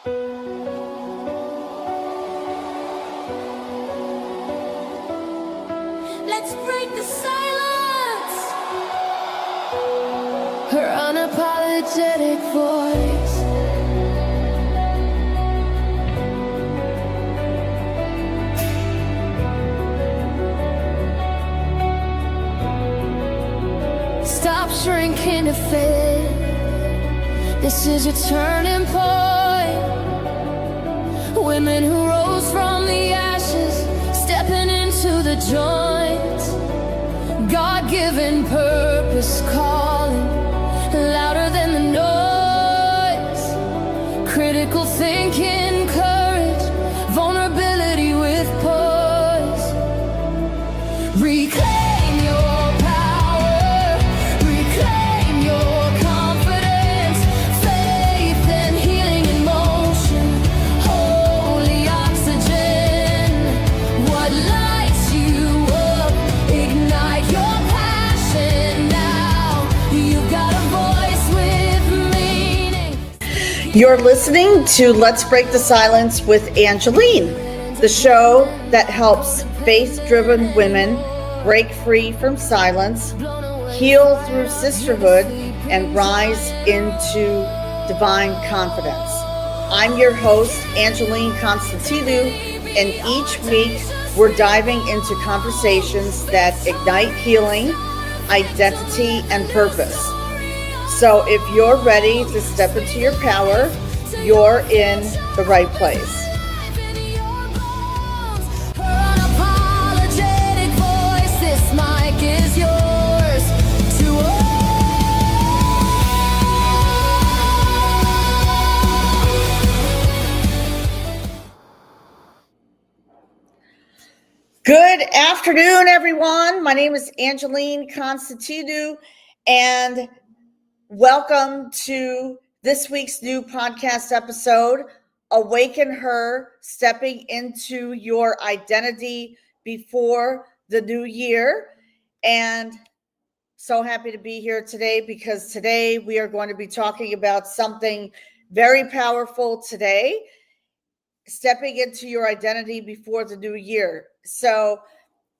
Let's break the silence. Her unapologetic voice. Stop shrinking to fit. This is your turning point. Women who rose from the ashes, stepping into the joint. God-given purpose calling, louder than the noise. Critical thinking, courage, vulnerability with poise. Reclaim your power, reclaim your confidence, faith and healing in motion, holy oxygen. What lights you up, ignite your passion now. You've got a voice with meaning. You're listening to Let's Break the Silence with Angeline, the show that helps faith-driven women break free from silence, heal through sisterhood, and rise into divine confidence. I'm your host, Angeline Constantidou, and each week we're diving into conversations that ignite healing, identity, and purpose. So if you're ready to step into your power, you're in the right place. Unapologetic voice, this mic is yours to Good afternoon, everyone. My name is Angeline Constantidou, and welcome to this week's new podcast episode, Awaken Her, Stepping into Your Identity Before the New Year. And so happy to be here today because today we are going to be talking about something very powerful today, stepping into your identity before the new year. So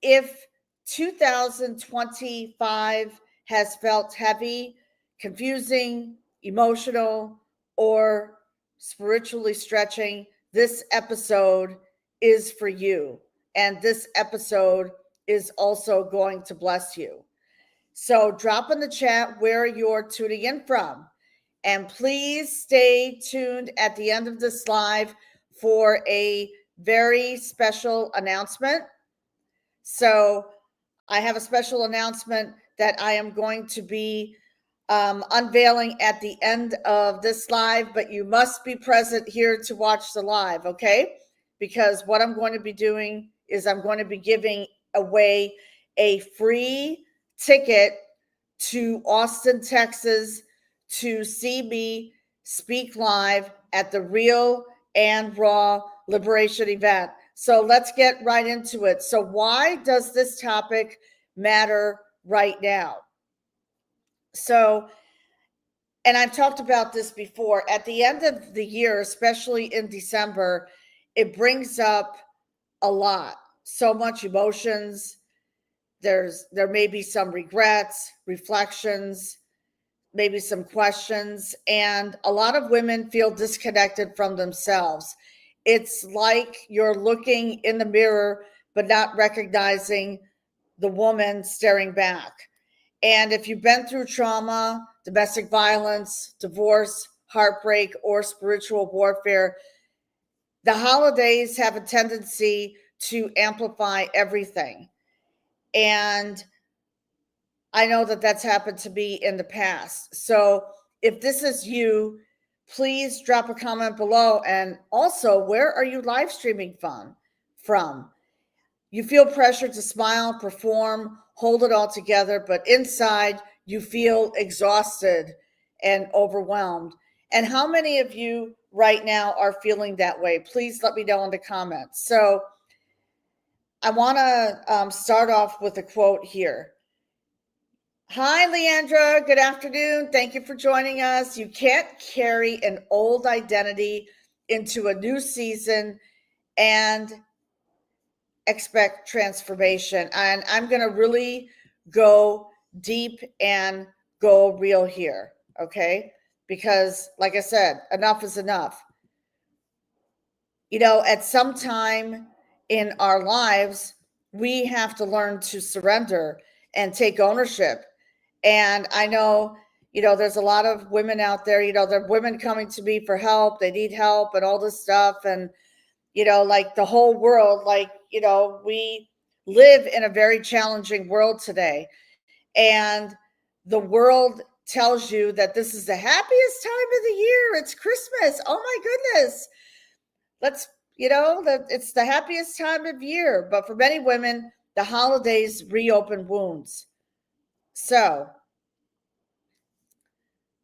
if 2025 has felt heavy, confusing, emotional, or spiritually stretching, this episode is for you. And this episode is also going to bless you. So drop in the chat where you're tuning in from. And please stay tuned at the end of this live for a very special announcement. So I have a special announcement that I am going to be unveiling at the end of this live, but you must be present here to watch the live, okay? Because what I'm going to be doing is I'm going to be giving away a free ticket to Austin, Texas, to see me speak live at the Real and Raw Liberation event. So let's get right into it. So why does this topic matter right now? So, and I've talked about this before, at the end of the year, especially in December, it brings up a lot, so much emotions. There may be some regrets, reflections, maybe some questions, and a lot of women feel disconnected from themselves. It's like you're looking in the mirror, but not recognizing the woman staring back. And if you've been through trauma, domestic violence, divorce, heartbreak, or spiritual warfare, the holidays have a tendency to amplify everything. And I know that that's happened to me in the past. So if this is you, please drop a comment below. And also, where are you live streaming from? You feel pressure to smile, perform, hold it all together, but inside you feel exhausted and overwhelmed. And how many of you right now are feeling that way? Please let me know in the comments. So I want to start off with a quote here. Hi, Leandra. Good afternoon. Thank you for joining us. You can't carry an old identity into a new season and expect transformation. And I'm going to really go deep and go real here, okay? Because, like I said, enough is enough. You know, at some time in our lives, we have to learn to surrender and take ownership. And I know, you know, there's a lot of women out there, you know, there are women coming to me for help. They need help and all this stuff. And, you know, like the whole world, like, you know, we live in a very challenging world today. And the world tells you that this is the happiest time of the year. It's Christmas. Oh my goodness. Let's, you know, that it's the happiest time of year. But for many women, the holidays reopen wounds. So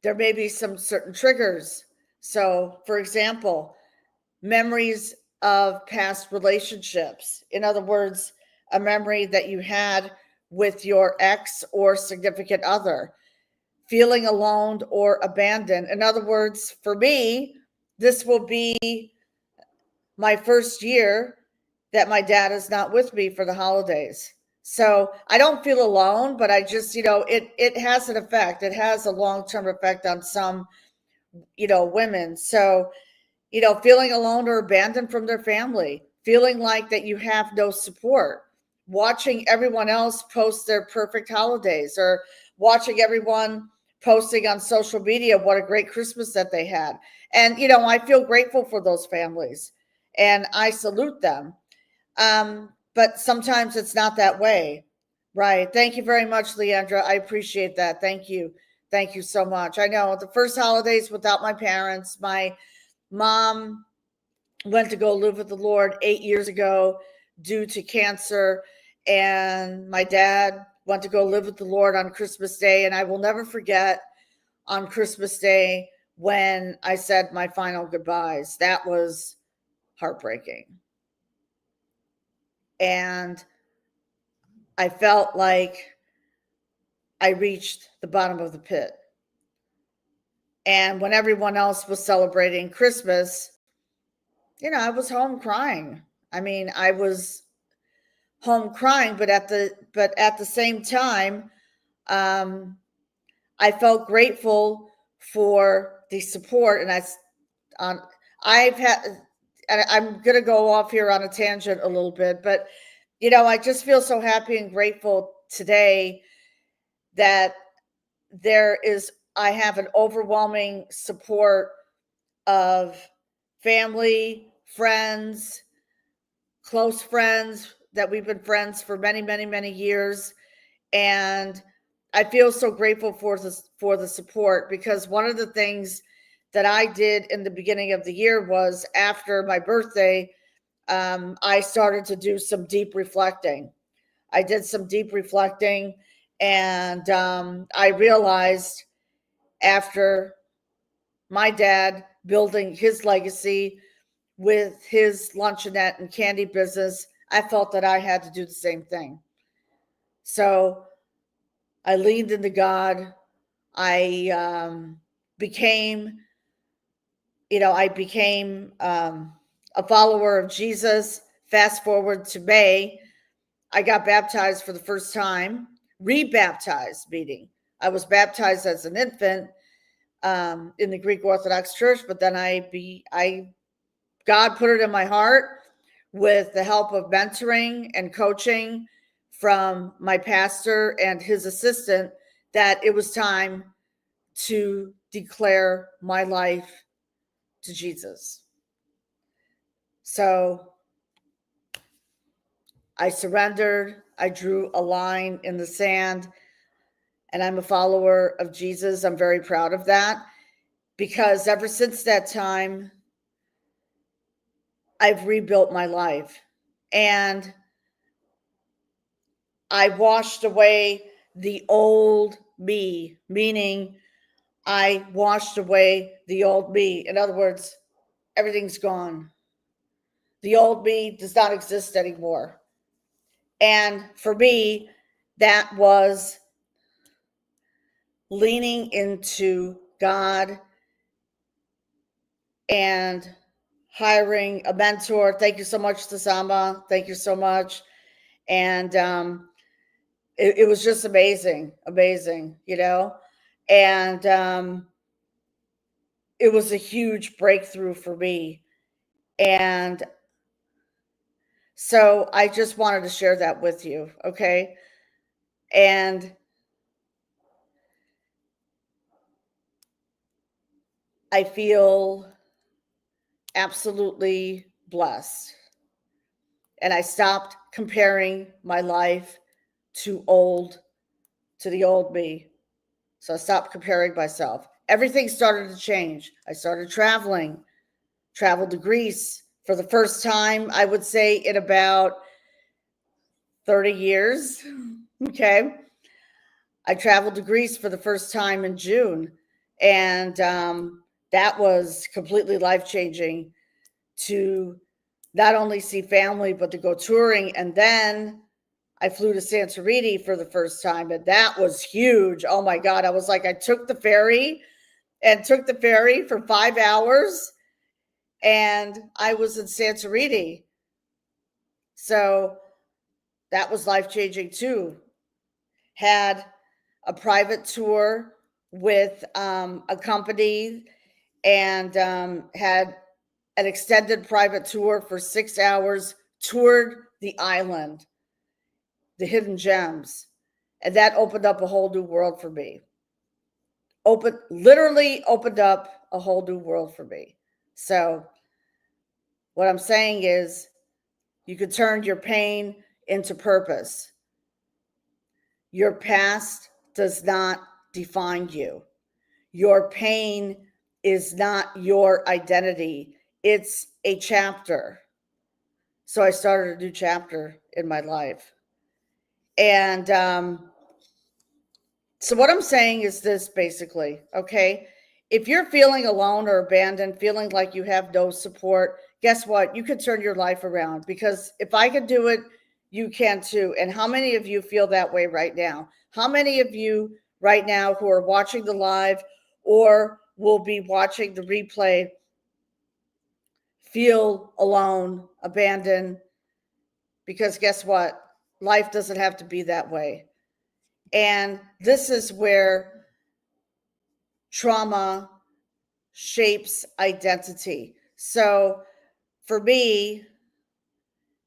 there may be some certain triggers. So, for example, memories of past relationships. In other words, a memory that you had with your ex or significant other, feeling alone or abandoned. In other words, for me, this will be my first year that my dad is not with me for the holidays. So I don't feel alone, but I just, you know, it has an effect. It has a long-term effect on some, you know, women. So, you know, feeling alone or abandoned from their family, feeling like that you have no support, watching everyone else post their perfect holidays, or watching everyone posting on social media what a great Christmas that they had. And, you know, I feel grateful for those families and I salute them. But sometimes it's not that way. Right. Thank you very much, Leandra. I appreciate that. Thank you. Thank you so much. I know the first holidays without my parents, my mom went to go live with the Lord 8 years ago due to cancer. And my dad went to go live with the Lord on Christmas Day. And I will never forget on Christmas Day when I said my final goodbyes. That was heartbreaking. And I felt like I reached the bottom of the pit. And when everyone else was celebrating Christmas, you know, I was home crying. I mean, I was home crying, but at the same time, um, I felt grateful for the support. And um, I've had, and I'm going to go off here on a tangent a little bit, but you know, I just feel so happy and grateful today that I have an overwhelming support of family, friends, close friends that we've been friends for many, many, many years. And I feel so grateful for the support, because one of the things that I did in the beginning of the year was, after my birthday, I started to do some deep reflecting. I did some deep reflecting, and I realized, after my dad building his legacy with his luncheonette and candy business, I felt that I had to do the same thing. So I leaned into God. I became, I became a follower of Jesus. Fast forward to May, I got baptized for the first time, rebaptized, meaning I was baptized as an infant in the Greek Orthodox Church, but then God put it in my heart, with the help of mentoring and coaching from my pastor and his assistant, that it was time to declare my life to Jesus. So I surrendered. I drew a line in the sand, and I'm a follower of Jesus. I'm very proud of that, because ever since that time, I've rebuilt my life, and I washed away the old me, meaning I washed away the old me. In other words, everything's gone. The old me does not exist anymore. And for me, that was leaning into God and hiring a mentor. Thank you so much, Tasama. Thank you so much. And it was just amazing, and it was a huge breakthrough for me. And so I just wanted to share that with you, okay? And I feel absolutely blessed. And I stopped comparing my life to the old me. So I stopped comparing myself. Everything started to change. I started traveled to Greece for the first time, I would say, in about 30 years. Okay. I traveled to Greece for the first time in June. And that was completely life changing, to not only see family, but to go touring. And then I flew to Santorini for the first time, and that was huge. Oh my God. I was like, I took the ferry for 5 hours, and I was in Santorini. So that was life changing too. Had a private tour with a company, and had an extended private tour for 6 hours, toured the island, the hidden gems. And that opened up a whole new world for me. Literally opened up a whole new world for me. So what I'm saying is, you could turn your pain into purpose. Your past does not define you. Your pain is not your identity. It's a chapter. So I started a new chapter in my life. And so what I'm saying is this, basically, okay? If you're feeling alone or abandoned, feeling like you have no support, guess what? You can turn your life around, because if I can do it, you can too. And how many of you feel that way right now? How many of you right now who are watching the live or will be watching the replay feel alone, abandoned? Because guess what? Life doesn't have to be that way. And this is where trauma shapes identity. So for me,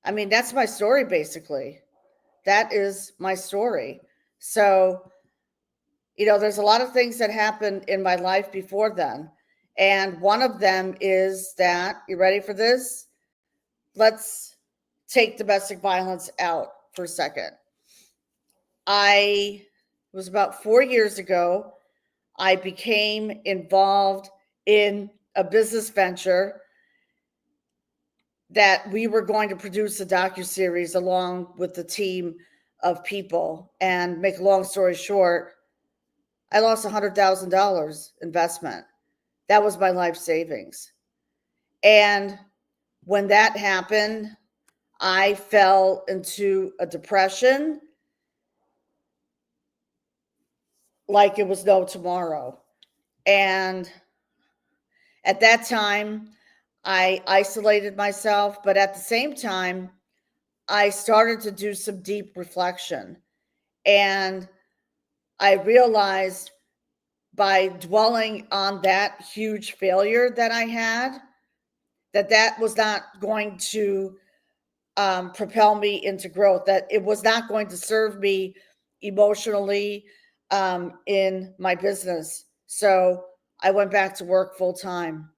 I mean, that's my story, basically. That is my story. So, there's a lot of things that happened in my life before then. And one of them is that, you ready for this? Let's take domestic violence out for a second. It was about 4 years ago, I became involved in a business venture that we were going to produce a docuseries along with the team of people. And make a long story short, I lost $100,000 investment. That was my life savings. And when that happened, I fell into a depression like it was no tomorrow. And at that time, I isolated myself, but at the same time, I started to do some deep reflection. And I realized, by dwelling on that huge failure that I had, that was not going to propel me into growth, that it was not going to serve me emotionally in my business. So I went back to work full time.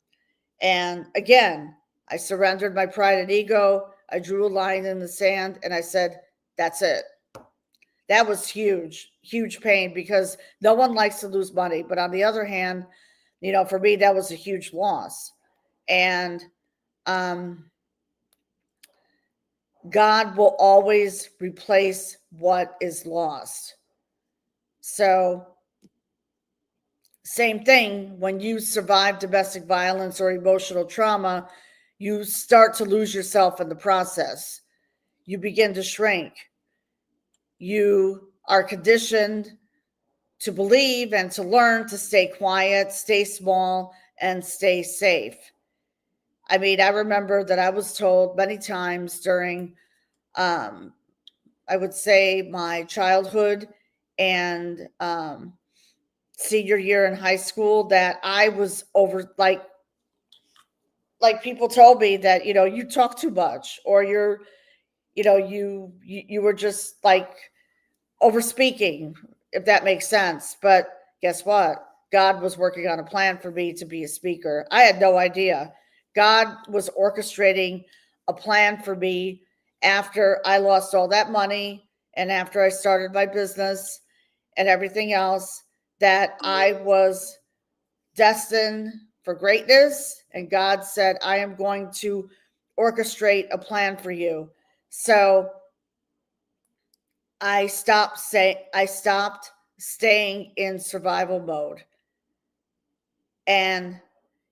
And again, I surrendered my pride and ego. I drew a line in the sand and I said, that's it. That was huge, huge pain, because no one likes to lose money. But on the other hand, for me, that was a huge loss. And God will always replace what is lost. So, same thing, when you survive domestic violence or emotional trauma, you start to lose yourself in the process. You begin to shrink. You are conditioned to believe and to learn to stay quiet, stay small, and stay safe. I mean, I remember that I was told many times during, I would say, my childhood and senior year in high school that I was over, like people told me that, you talk too much, or you were just like over speaking, if that makes sense. But guess what? God was working on a plan for me to be a speaker. I had no idea. God was orchestrating a plan for me after I lost all that money and after I started my business and everything else, that I was destined for greatness. And God said, I am going to orchestrate a plan for you. So I stopped staying in survival mode. And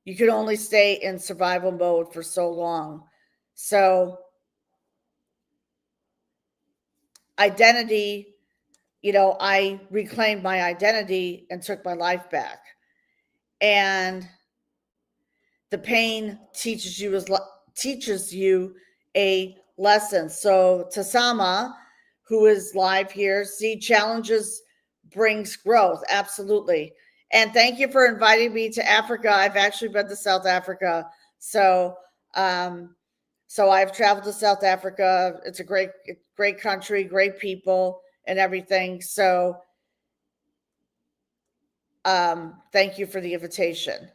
you can only stay in survival mode for so long. So identity, I reclaimed my identity and took my life back. And the pain teaches you a lesson. So Tasama, who is live here, see, challenges brings growth. Absolutely. And thank you for inviting me to Africa. I've actually been to South Africa. So I've traveled to South Africa. It's a great country, great people and everything. So thank you for the invitation.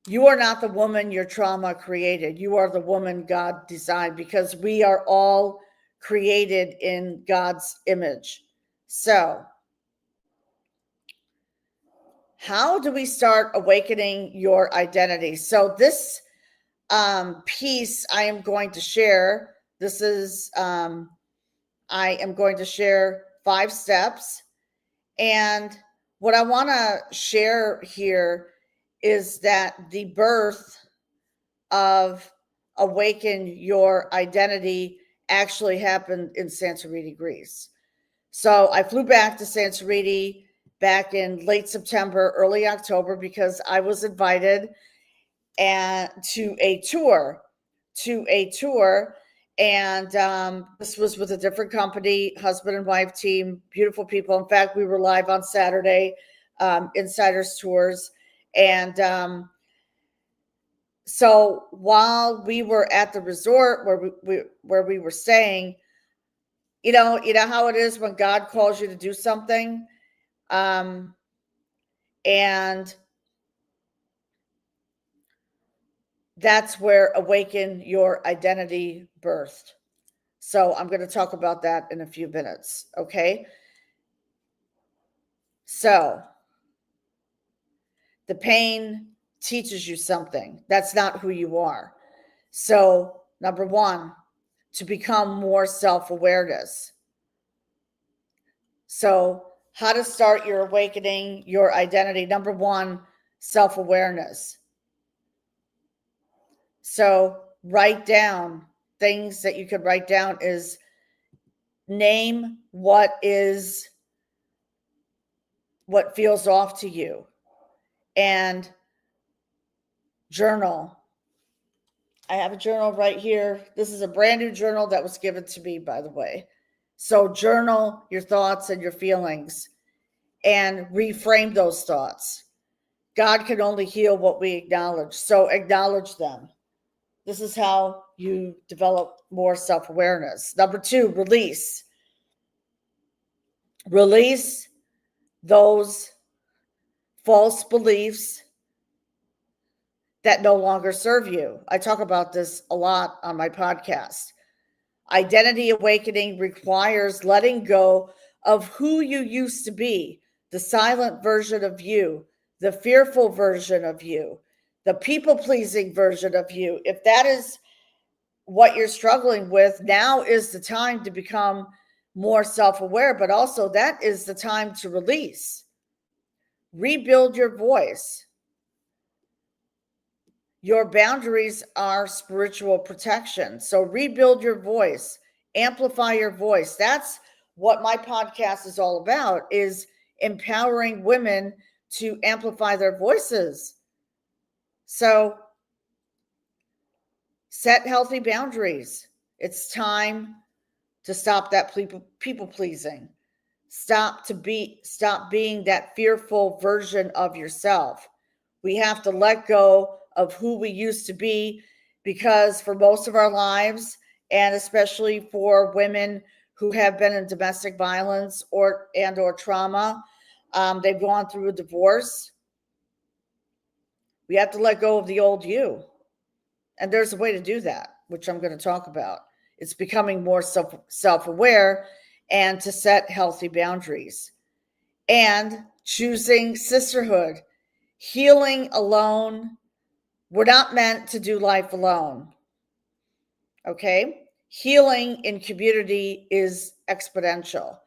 You are not the woman your trauma created. You are the woman God designed, because we are all created in God's image. So, how do we start awakening your identity? So, this piece I am going to share, I am going to share 5 steps. And what I want to share here is that the birth of Awaken Your Identity actually happened in Santorini, Greece. So I flew back to Santorini back in late September, early October, because I was invited to a tour. And this was with a different company, husband and wife team, beautiful people. In fact, we were live on Saturday, Insiders Tours. And so while we were at the resort where we were staying, you know how it is when God calls you to do something, and that's where Awaken Your Identity birthed. So I'm going to talk about that in a few minutes. Okay. So the pain teaches you something. That's not who you are. So number 1, to become more self-awareness. So how to start your awakening your identity. Number 1, self-awareness. So write down things that you could write down is name what feels off to you, and journal. I have a journal right here. This is a brand new journal that was given to me, by the way. So journal your thoughts and your feelings and reframe those thoughts. God can only heal what we acknowledge. So acknowledge them. This is how you develop more self-awareness. Number 2, release. Release those false beliefs that no longer serve you. I talk about this a lot on my podcast. Identity awakening requires letting go of who you used to be, the silent version of you, the fearful version of you, the people-pleasing version of you. If that is what you're struggling with, now is the time to become more self-aware, but also that is the time to release. Rebuild your voice. Your boundaries are spiritual protection. So rebuild your voice, amplify your voice. That's what my podcast is all about, is empowering women to amplify their voices. So Set healthy boundaries. It's time to stop that people pleasing. Stop being that fearful version of yourself. We have to let go of who we used to be, because for most of our lives, and especially for women who have been in domestic violence or trauma, they've gone through a divorce. We have to let go of the old you. And there's a way to do that, which I'm going to talk about. It's becoming more self-aware and to set healthy boundaries. And choosing sisterhood. Healing alone. We're not meant to do life alone. Okay? Healing in community is exponential.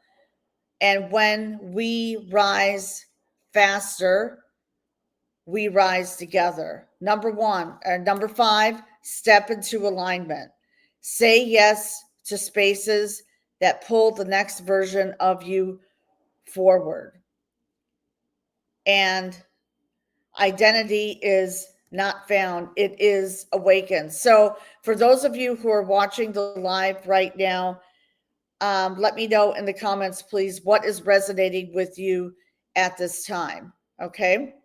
And when we rise faster, we rise together. Number 5, step into alignment. Say yes to spaces that pull the next version of you forward. And identity is not found, it is awakened. So for those of you who are watching the live right now, let me know in the comments, please, what is resonating with you at this time. Okay?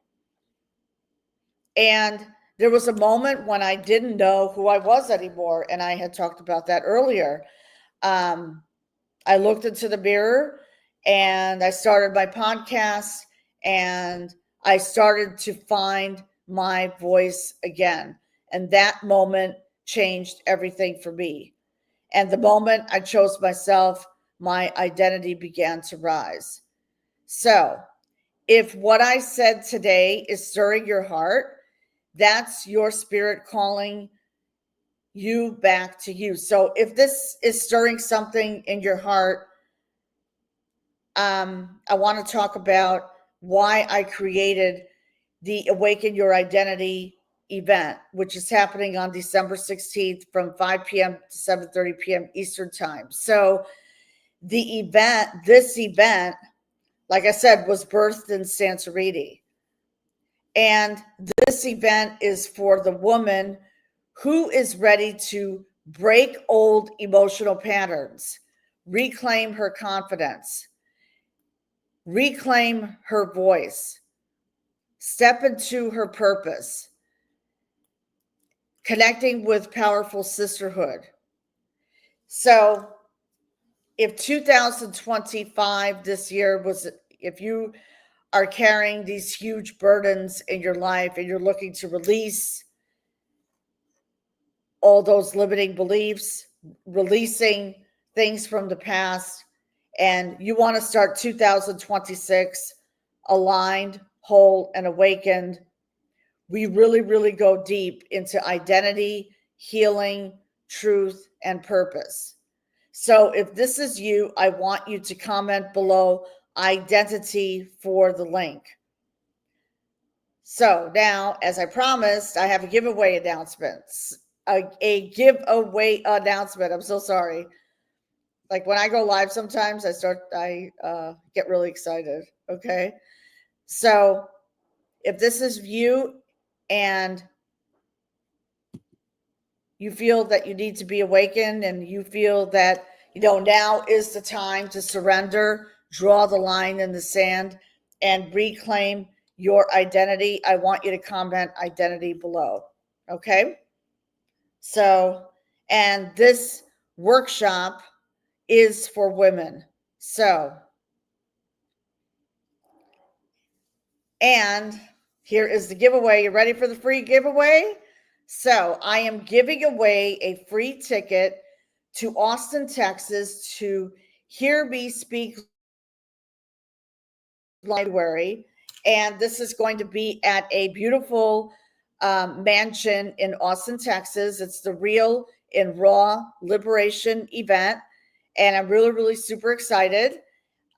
And there was a moment when I didn't know who I was anymore, and I had talked about that earlier. I looked into the mirror and I started my podcast, and I started to find my voice again. And that moment changed everything for me. And the moment I chose myself, my identity began to rise. So if what I said today is stirring your heart, that's your spirit calling you back to you. So if this is stirring something in your heart, I want to talk about why I created the Awaken Your Identity event, which is happening on December 16th from 5 p.m. to 7:30 p.m. Eastern Time. So this event, like I said, was birthed in Santorini. And this event is for the woman who is ready to break old emotional patterns, reclaim her confidence, reclaim her voice, step into her purpose, connecting with powerful sisterhood. So if 2025 this year was, if you are carrying these huge burdens in your life and you're looking to release all those limiting beliefs, releasing things from the past, and you want to start 2026 aligned, whole, and awakened, we really, really go deep into identity, healing, truth, and purpose. So if this is you, I want you to comment below identity for the link. So now, as I promised, I have a giveaway announcement. A giveaway announcement. I'm so sorry. Like when I go live, sometimes I get really excited. Okay. So if this is you and you feel that you need to be awakened, and you feel that, now is the time to surrender, draw the line in the sand, and reclaim your identity, I want you to comment identity below. Okay. So, and this workshop is for women. So, and here is the giveaway. You ready for the free giveaway? So I am giving away a free ticket to Austin, Texas to Hear Me Speak Library. And this is going to be at a beautiful mansion in Austin, Texas. It's the Real and Raw Liberation event. And I'm really, really super excited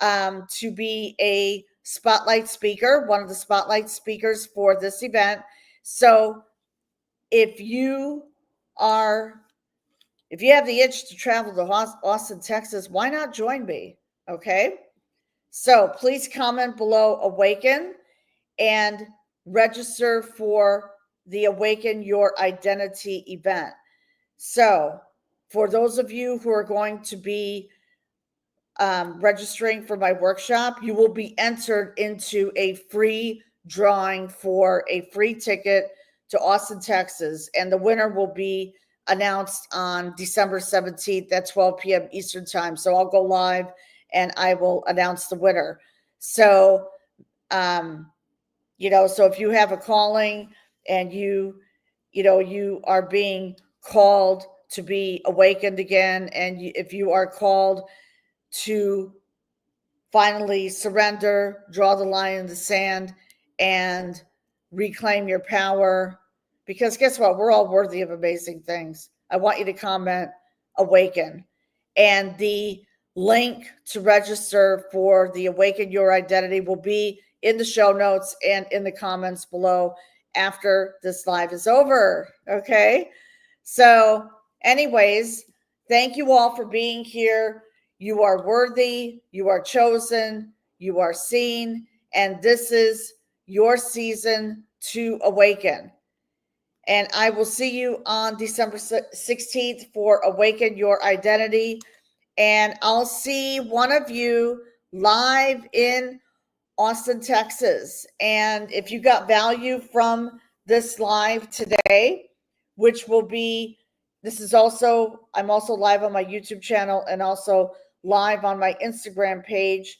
to be a spotlight speaker, one of the spotlight speakers for this event. So if you have the itch to travel to Austin, Texas, why not join me? Okay. So please comment below Awaken and register for the Awaken Your Identity event. So for those of you who are going to be registering for my workshop, you will be entered into a free drawing for a free ticket to Austin, Texas. And the winner will be announced on December 17th at 12 p.m. Eastern time. So I'll go live and I will announce the winner. So, so if you have a calling and you are being called to be awakened again, and if you are called to finally surrender, draw the line in the sand, and reclaim your power. Because guess what? We're all worthy of amazing things. I want you to comment Awaken. And the link to register for the Awaken Your Identity will be in the show notes and in the comments below after this live is over. Okay. So, anyways, thank you all for being here. You are worthy, you are chosen, you are seen, and this is your season to awaken. And I will see you on December 16th for Awaken Your Identity. And I'll see one of you live in Austin, Texas. And if you got value from this live today, which will be, I'm also live on my YouTube channel and also live on my Instagram page.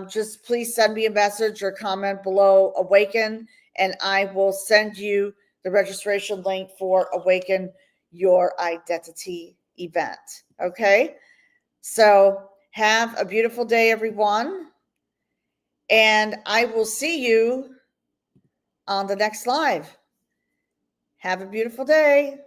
Just please send me a message or comment below Awaken, and I will send you the registration link for Awaken Your Identity event. Okay? So have a beautiful day, everyone. And I will see you on the next live. Have a beautiful day.